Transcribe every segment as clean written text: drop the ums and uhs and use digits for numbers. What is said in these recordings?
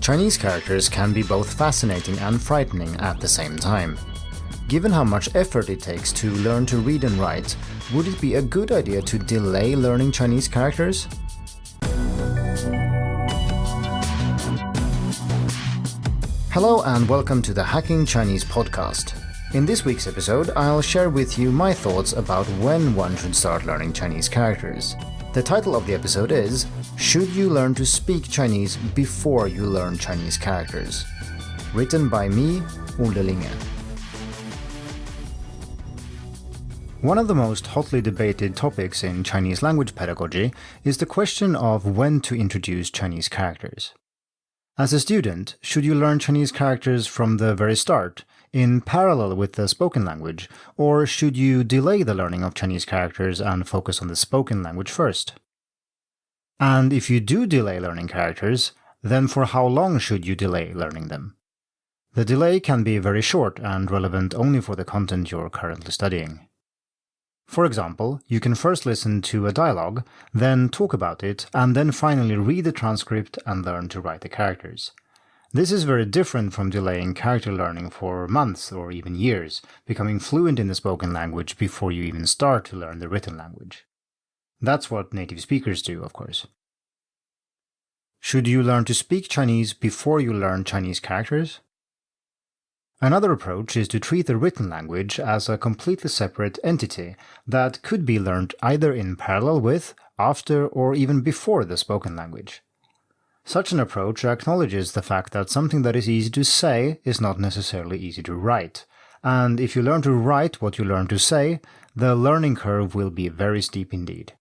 Chinese characters can be both fascinating and frightening at the same time. Given how much effort it takes to learn to read and write, would it be a good idea to delay learning Chinese characters? Hello and welcome to the Hacking Chinese podcast. In this week's episode, I'll share with you my thoughts about when one should start learning Chinese characters. The title of the episode is Should You Learn to Speak Chinese Before You Learn Chinese Characters? Written by me, Ole Linge. One of the most hotly debated topics in Chinese language pedagogy is the question of when to introduce Chinese characters. As a student, should you learn Chinese characters from the very start, in parallel with the spoken language, or should you delay the learning of Chinese characters and focus on the spoken language first? And if you do delay learning characters, then for how long should you delay learning them? The delay can be very short and relevant only for the content you're currently studying. For example, you can first listen to a dialogue, then talk about it, and then finally read the transcript and learn to write the characters. This is very different from delaying character learning for months or even years, becoming fluent in the spoken language before you even start to learn the written language. That's what native speakers do, of course. Should you learn to speak Chinese before you learn Chinese characters? Another approach is to treat the written language as a completely separate entity that could be learned either in parallel with, after, or even before the spoken language. Such an approach acknowledges the fact that something that is easy to say is not necessarily easy to write, and if you learn to write what you learn to say, the learning curve will be very steep indeed.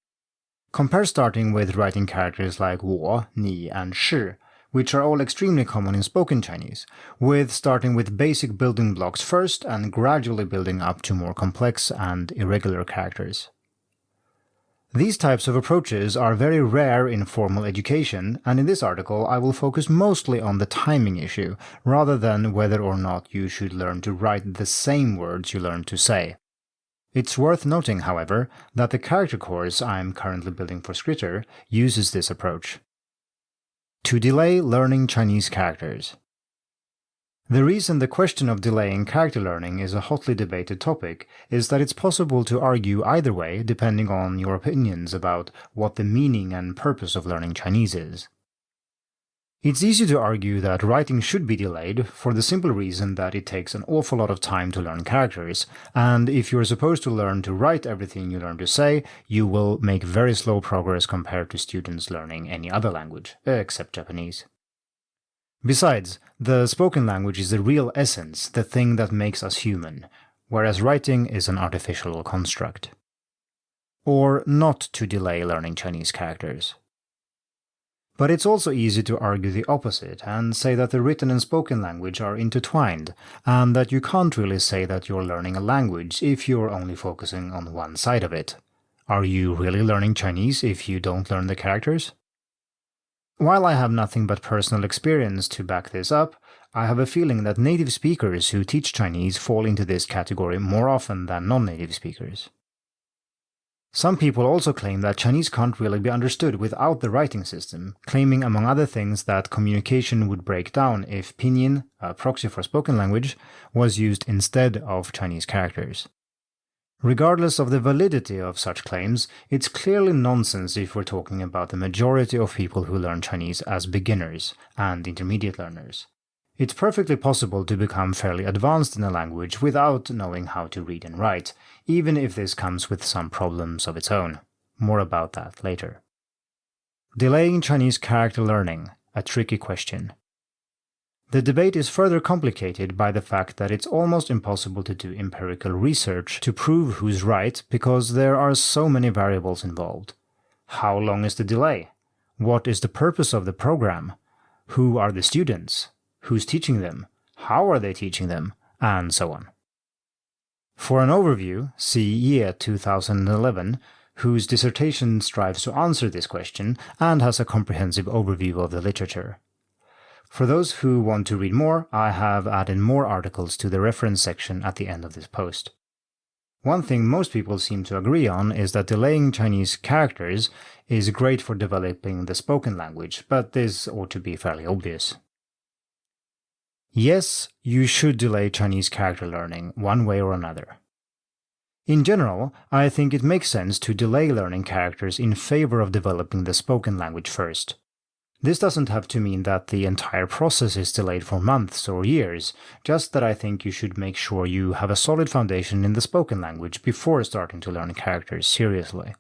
Compare starting with writing characters like 我, 你, and 是, which are all extremely common in spoken Chinese, with starting with basic building blocks first and gradually building up to more complex and irregular characters. These types of approaches are very rare in formal education, and in this article I will focus mostly on the timing issue, rather than whether or not you should learn to write the same words you learn to say. It's worth noting, however, that the character course I'm currently building for Skritter uses this approach. To delay learning Chinese characters. The reason the question of delaying character learning is a hotly debated topic is that it's possible to argue either way depending on your opinions about what the meaning and purpose of learning Chinese is. It's easy to argue that writing should be delayed for the simple reason that it takes an awful lot of time to learn characters, and if you're supposed to learn to write everything you learn to say, you will make very slow progress compared to students learning any other language, except Japanese. Besides, the spoken language is the real essence, the thing that makes us human, whereas writing is an artificial construct. Or not to delay learning Chinese characters. But it's also easy to argue the opposite and say that the written and spoken language are intertwined, and that you can't really say that you're learning a language if you're only focusing on one side of it. Are you really learning Chinese if you don't learn the characters? While I have nothing but personal experience to back this up, I have a feeling that native speakers who teach Chinese fall into this category more often than non-native speakers. Some people also claim that Chinese can't really be understood without the writing system, claiming among other things that communication would break down if pinyin, a proxy for spoken language, was used instead of Chinese characters. Regardless of the validity of such claims, it's clearly nonsense if we're talking about the majority of people who learn Chinese as beginners and intermediate learners. It's perfectly possible to become fairly advanced in a language without knowing how to read and write, even if this comes with some problems of its own. More about that later. Delaying Chinese character learning, a tricky question. The debate is further complicated by the fact that it's almost impossible to do empirical research to prove who's right because there are so many variables involved. How long is the delay? What is the purpose of the program? Who are the students? Who's teaching them? How are they teaching them? And so on. For an overview, see Ye 2011, whose dissertation strives to answer this question and has a comprehensive overview of the literature. For those who want to read more, I have added more articles to the reference section at the end of this post. One thing most people seem to agree on is that delaying Chinese characters is great for developing the spoken language, but this ought to be fairly obvious. Yes, you should delay Chinese character learning one way or another. In general, I think it makes sense to delay learning characters in favor of developing the spoken language first. This doesn't have to mean that the entire process is delayed for months or years, just that I think you should make sure you have a solid foundation in the spoken language before starting to learn characters seriously.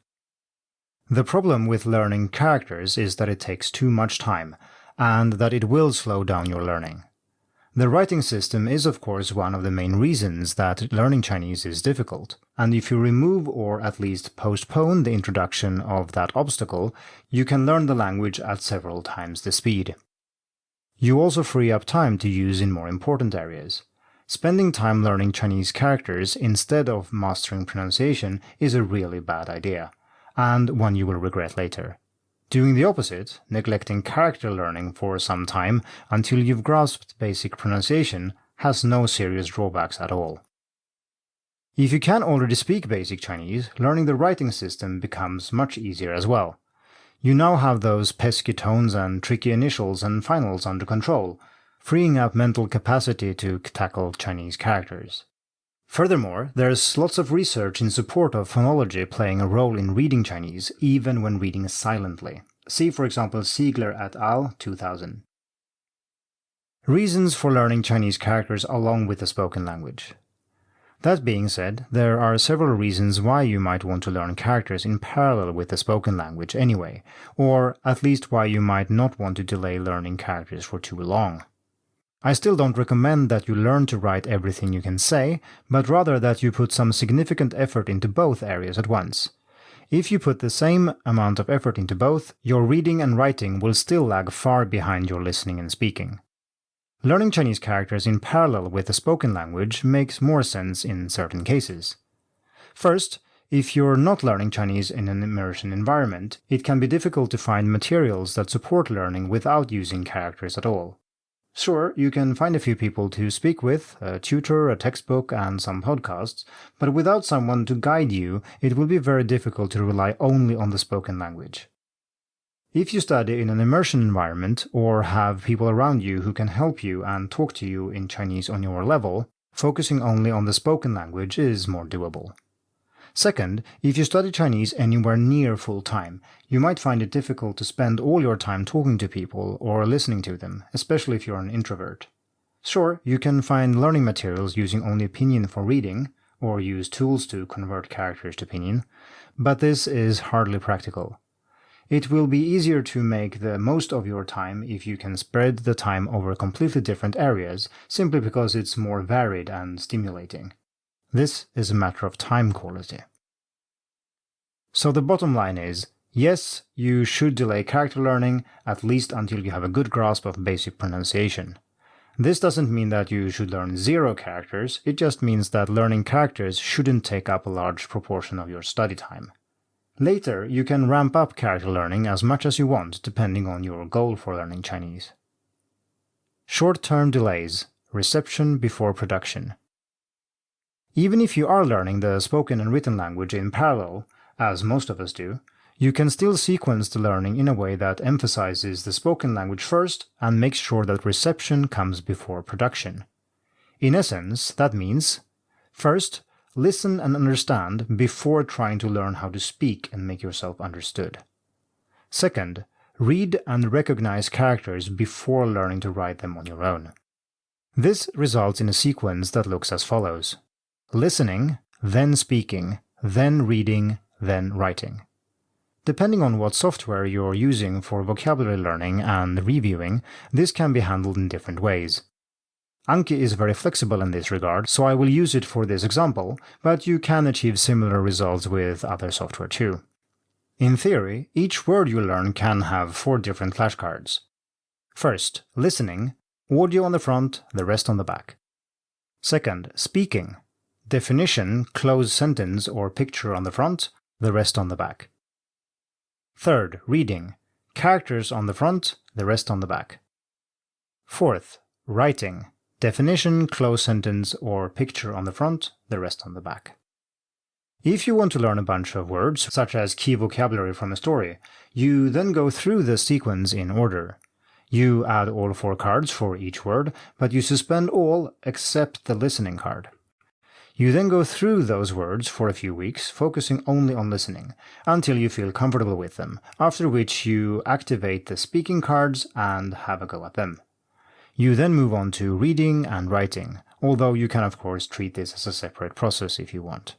The problem with learning characters is that it takes too much time, and that it will slow down your learning. The writing system is of course one of the main reasons that learning Chinese is difficult, and if you remove or at least postpone the introduction of that obstacle, you can learn the language at several times the speed. You also free up time to use in more important areas. Spending time learning Chinese characters instead of mastering pronunciation is a really bad idea, and one you will regret later. Doing the opposite, neglecting character learning for some time until you've grasped basic pronunciation, has no serious drawbacks at all. If you can already speak basic Chinese, learning the writing system becomes much easier as well. You now have those pesky tones and tricky initials and finals under control, freeing up mental capacity to tackle Chinese characters. Furthermore, there's lots of research in support of phonology playing a role in reading Chinese even when reading silently. See for example Siegler et al. 2000. Reasons for learning Chinese characters along with the spoken language. That being said, there are several reasons why you might want to learn characters in parallel with the spoken language anyway, or at least why you might not want to delay learning characters for too long. I still don't recommend that you learn to write everything you can say, but rather that you put some significant effort into both areas at once. If you put the same amount of effort into both, your reading and writing will still lag far behind your listening and speaking. Learning Chinese characters in parallel with the spoken language makes more sense in certain cases. First, if you're not learning Chinese in an immersion environment, it can be difficult to find materials that support learning without using characters at all. Sure, you can find a few people to speak with, a tutor, a textbook, and some podcasts, but without someone to guide you, it will be very difficult to rely only on the spoken language. If you study in an immersion environment, or have people around you who can help you and talk to you in Chinese on your level, focusing only on the spoken language is more doable. Second, if you study Chinese anywhere near full-time, you might find it difficult to spend all your time talking to people or listening to them, especially if you're an introvert. Sure, you can find learning materials using only Pinyin for reading, or use tools to convert characters to Pinyin, but this is hardly practical. It will be easier to make the most of your time if you can spread the time over completely different areas, simply because it's more varied and stimulating. This is a matter of time quality. So the bottom line is, yes, you should delay character learning, at least until you have a good grasp of basic pronunciation. This doesn't mean that you should learn 0 characters, it just means that learning characters shouldn't take up a large proportion of your study time. Later, you can ramp up character learning as much as you want, depending on your goal for learning Chinese. Short-term delays, reception before production. Even if you are learning the spoken and written language in parallel, as most of us do, you can still sequence the learning in a way that emphasizes the spoken language first and makes sure that reception comes before production. In essence, that means, first, listen and understand before trying to learn how to speak and make yourself understood. Second, read and recognize characters before learning to write them on your own. This results in a sequence that looks as follows: listening, then speaking, then reading, then writing. Depending on what software you're using for vocabulary learning and reviewing, this can be handled in different ways. Anki is very flexible in this regard, so I will use it for this example, but you can achieve similar results with other software too. In theory, each word you learn can have 4 different flashcards. First, listening, audio on the front, the rest on the back. Second, speaking, definition, closed sentence or picture on the front, the rest on the back. Third, reading, characters on the front, the rest on the back. Fourth, writing, definition, closed sentence or picture on the front, the rest on the back. If you want to learn a bunch of words, such as key vocabulary from a story, you then go through the sequence in order. You add all 4 cards for each word, but you suspend all except the listening card. You then go through those words for a few weeks, focusing only on listening, until you feel comfortable with them, after which you activate the speaking cards and have a go at them. You then move on to reading and writing, although you can of course treat this as a separate process if you want.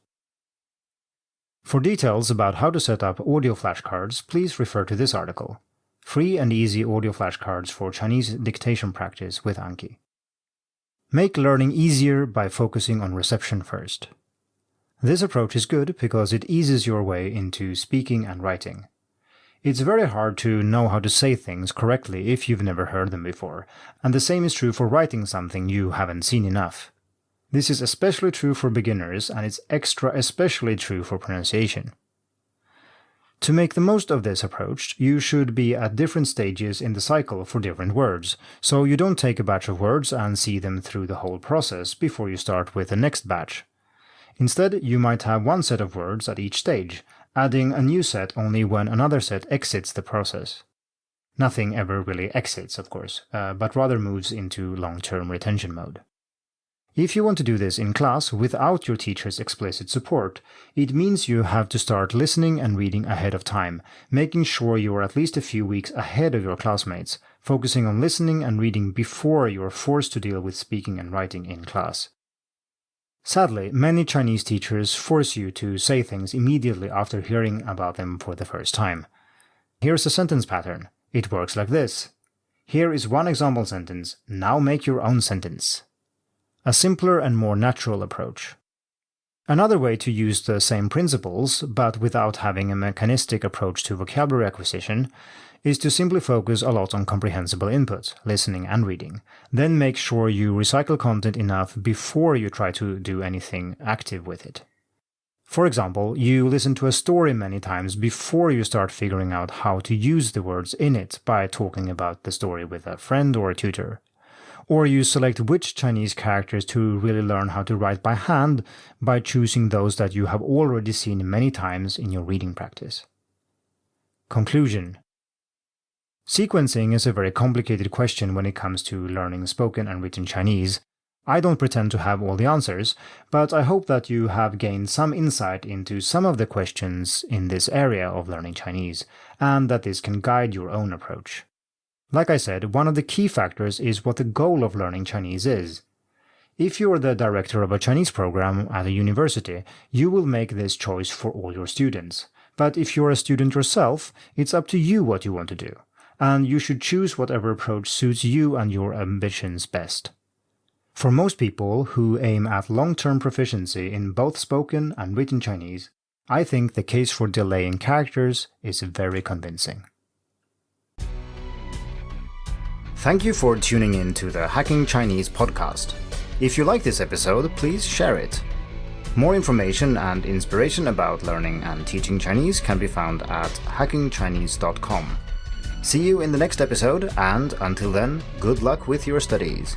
For details about how to set up audio flashcards, please refer to this article. Free and easy audio flashcards for Chinese dictation practice with Anki. Make learning easier by focusing on reception first. This approach is good because it eases your way into speaking and writing. It's very hard to know how to say things correctly if you've never heard them before, and the same is true for writing something you haven't seen enough. This is especially true for beginners, and it's especially true for pronunciation. To make the most of this approach, you should be at different stages in the cycle for different words, so you don't take a batch of words and see them through the whole process before you start with the next batch. Instead, you might have one set of words at each stage, adding a new set only when another set exits the process. Nothing ever really exits, of course, but rather moves into long-term retention mode. If you want to do this in class without your teacher's explicit support, it means you have to start listening and reading ahead of time, making sure you are at least a few weeks ahead of your classmates, focusing on listening and reading before you are forced to deal with speaking and writing in class. Sadly, many Chinese teachers force you to say things immediately after hearing about them for the first time. Here's a sentence pattern. It works like this. Here is one example sentence. Now make your own sentence. A simpler and more natural approach. Another way to use the same principles, but without having a mechanistic approach to vocabulary acquisition, is to simply focus a lot on comprehensible input, listening and reading, then make sure you recycle content enough before you try to do anything active with it. For example, you listen to a story many times before you start figuring out how to use the words in it by talking about the story with a friend or a tutor. Or you select which Chinese characters to really learn how to write by hand by choosing those that you have already seen many times in your reading practice. Conclusion. Sequencing is a very complicated question when it comes to learning spoken and written Chinese. I don't pretend to have all the answers, but I hope that you have gained some insight into some of the questions in this area of learning Chinese, and that this can guide your own approach. Like I said, one of the key factors is what the goal of learning Chinese is. If you're the director of a Chinese program at a university, you will make this choice for all your students. But if you're a student yourself, it's up to you what you want to do, and you should choose whatever approach suits you and your ambitions best. For most people who aim at long-term proficiency in both spoken and written Chinese, I think the case for delaying characters is very convincing. Thank you for tuning in to the Hacking Chinese podcast. If you like this episode, please share it. More information and inspiration about learning and teaching Chinese can be found at hackingchinese.com. See you in the next episode, and until then, good luck with your studies.